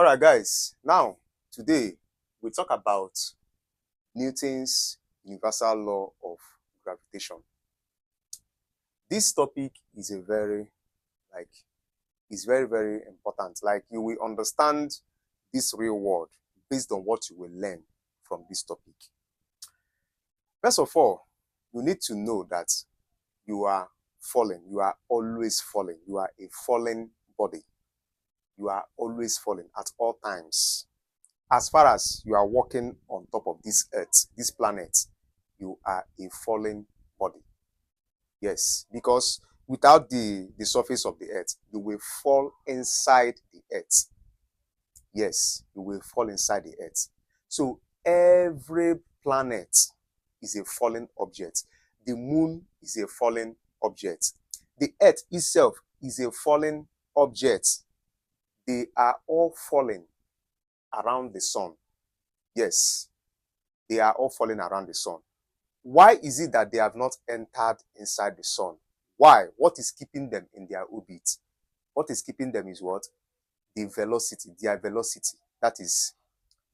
All right, guys. Now, today we talk about Newton's universal law of gravitation. This topic is very important. Like, you will understand this real world based on what you will learn from this topic. First of all, you need to know that you are falling. You are always falling. You are a fallen body. You are always falling at all times. As far as you are walking on top of this earth, this planet, you are a fallen body. Yes, because without the surface of the earth, you will fall inside the earth. Yes, you will fall inside the earth. So every planet is a fallen object. The moon is a fallen object. The earth itself is a fallen object. They are all falling around the sun. Yes, they are all falling around the sun. Why is it that they have not entered inside the sun? Why? What is keeping them in their orbit? What is keeping them is what? The velocity, their velocity. That is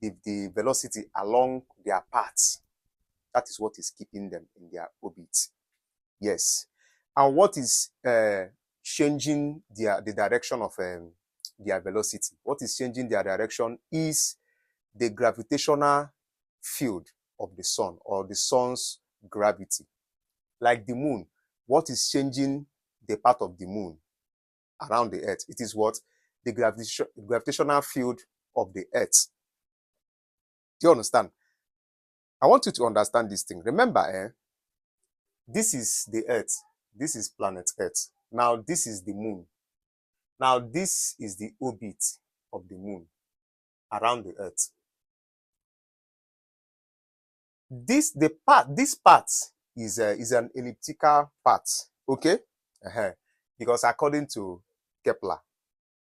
the velocity along their paths. That is what is keeping them in their orbit. Yes. And what is changing the direction of their velocity? What is changing their direction is the gravitational field of the sun, or the sun's gravity. Like the moon, what is changing the path of the moon around the earth? It is what? The gravitational field of the earth. Do you understand? I want you to understand this thing. Remember, this is the earth. This is planet earth. Now, this is the moon. Now, this is the orbit of the moon around the earth. This part is an elliptical path, okay? Because according to Kepler,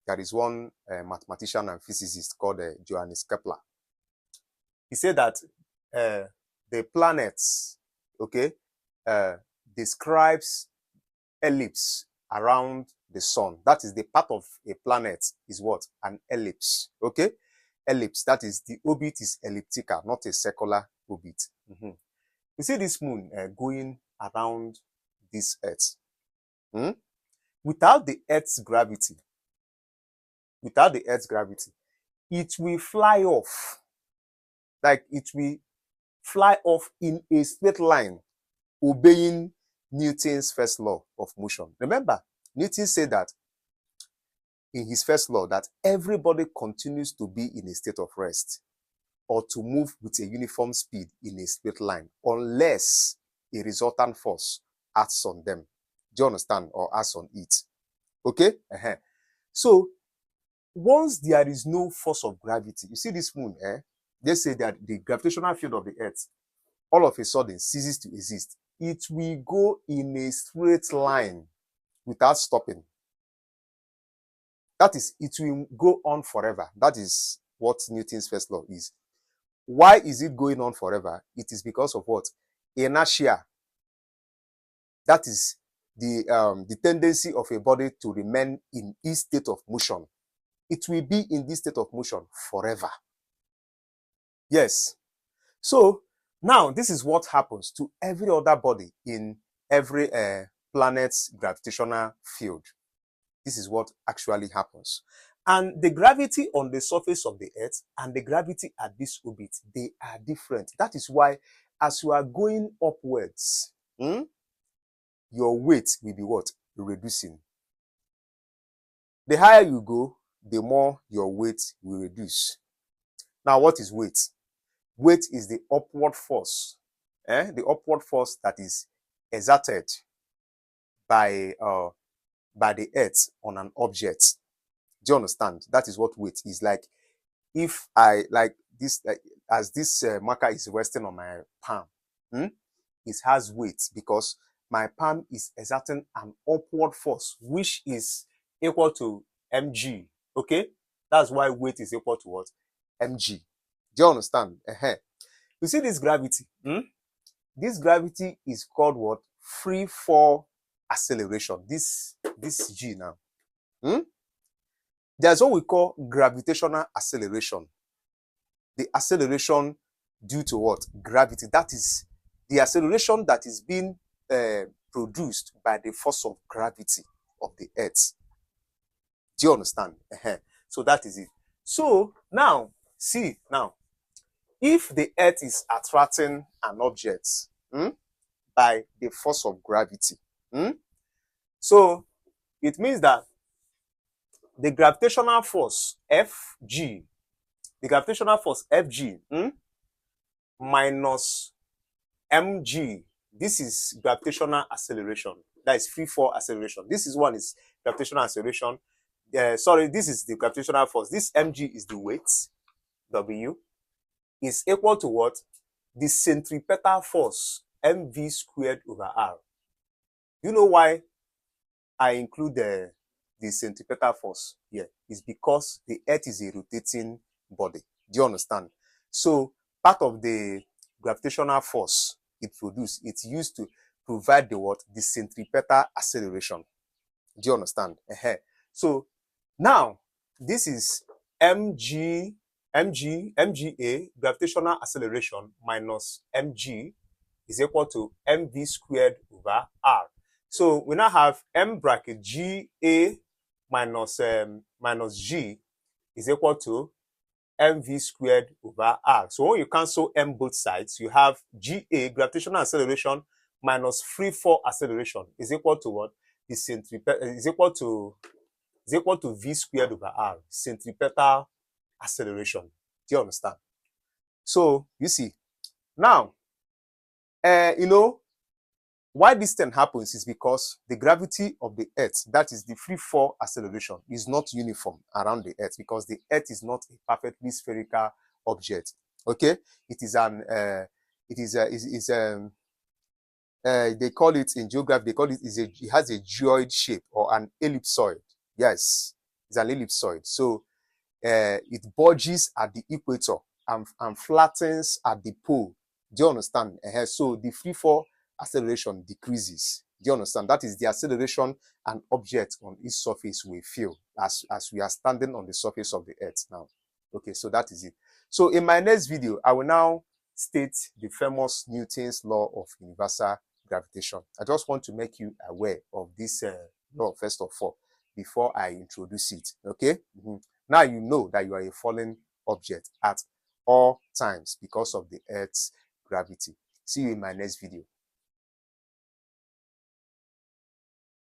there is one mathematician and physicist called Johannes Kepler. He said that the planets, okay, describes ellipse around the sun. That is, the path of a planet is what? An ellipse, okay? Ellipse, that is, the orbit is elliptical, not a circular orbit. You see this moon going around this earth. Without the earth's gravity, it will fly off. Like, it will fly off in a straight line, obeying Newton's first law of motion. Remember, Newton said that in his first law that everybody continues to be in a state of rest or to move with a uniform speed in a straight line unless a resultant force acts on them. Do you understand? Or acts on it. Okay? So, once there is no force of gravity, you see this moon, they say that the gravitational field of the earth all of a sudden ceases to exist. It will go in a straight line without stopping. That is, it will go on forever. That is what Newton's first law is. Why is it going on forever? It is because of what? Inertia. That is the tendency of a body to remain in its state of motion. It will be in this state of motion forever. Yes. So, now this is what happens to every other body in every planet's gravitational field. This is what actually happens. And the gravity on the surface of the earth and the gravity at this orbit, they are different. That is why, as you are going upwards, your weight will be what? Reducing. The higher you go, the more your weight will reduce. Now, what is weight? Weight is the upward force. The upward force that is exerted by the earth on an object. Do you understand? That is what weight is. Like, if I, like this, as this marker is resting on my palm, it has weight because my palm is exerting an upward force, which is equal to mg. Okay? That's why weight is equal to what? Mg. Do you understand? You see this gravity? This gravity is called what? Free fall acceleration. This G now. There's what we call gravitational acceleration. The acceleration due to what? Gravity. That is the acceleration that is being produced by the force of gravity of the earth. Do you understand? So that is it. So now, see, now, if the earth is attracting an object by the force of gravity, so it means that the gravitational force Fg, minus mg, this is gravitational acceleration. That is free fall acceleration. This is one is gravitational acceleration. Sorry, this is the gravitational force. This mg is the weight, W, is equal to what? The centripetal force, mv squared over r. You know why I include the centripetal force here? It's because the earth is a rotating body. Do you understand? So part of the gravitational force it produces, it's used to provide the what? The centripetal acceleration. Do you understand? So now this is mga, gravitational acceleration, minus mg is equal to mv squared over r. So we now have m bracket ga minus g is equal to mv squared over r. So when you cancel m both sides, you have ga, gravitational acceleration, minus free fall acceleration is equal to what? The centripetal is equal to v squared over r, centripetal acceleration. Do you understand? So you see, now, you know, why this thing happens is because the gravity of the earth, that is the free fall acceleration, is not uniform around the earth, because the earth is not a perfectly spherical object. Okay, it is an they call it in geography, they call it it has a geoid shape or an ellipsoid. Yes, it's an ellipsoid. So it bulges at the equator and flattens at the pole. Do you understand? So the free fall acceleration decreases. Do you understand? That is the acceleration an object on its surface will feel as we are standing on the surface of the earth now. Okay, so that is it. So in my next video, I will now state the famous Newton's law of universal gravitation. I just want to make you aware of this law first of all before I introduce it. Okay. Now you know that you are a falling object at all times because of the earth's gravity. See you in my next video.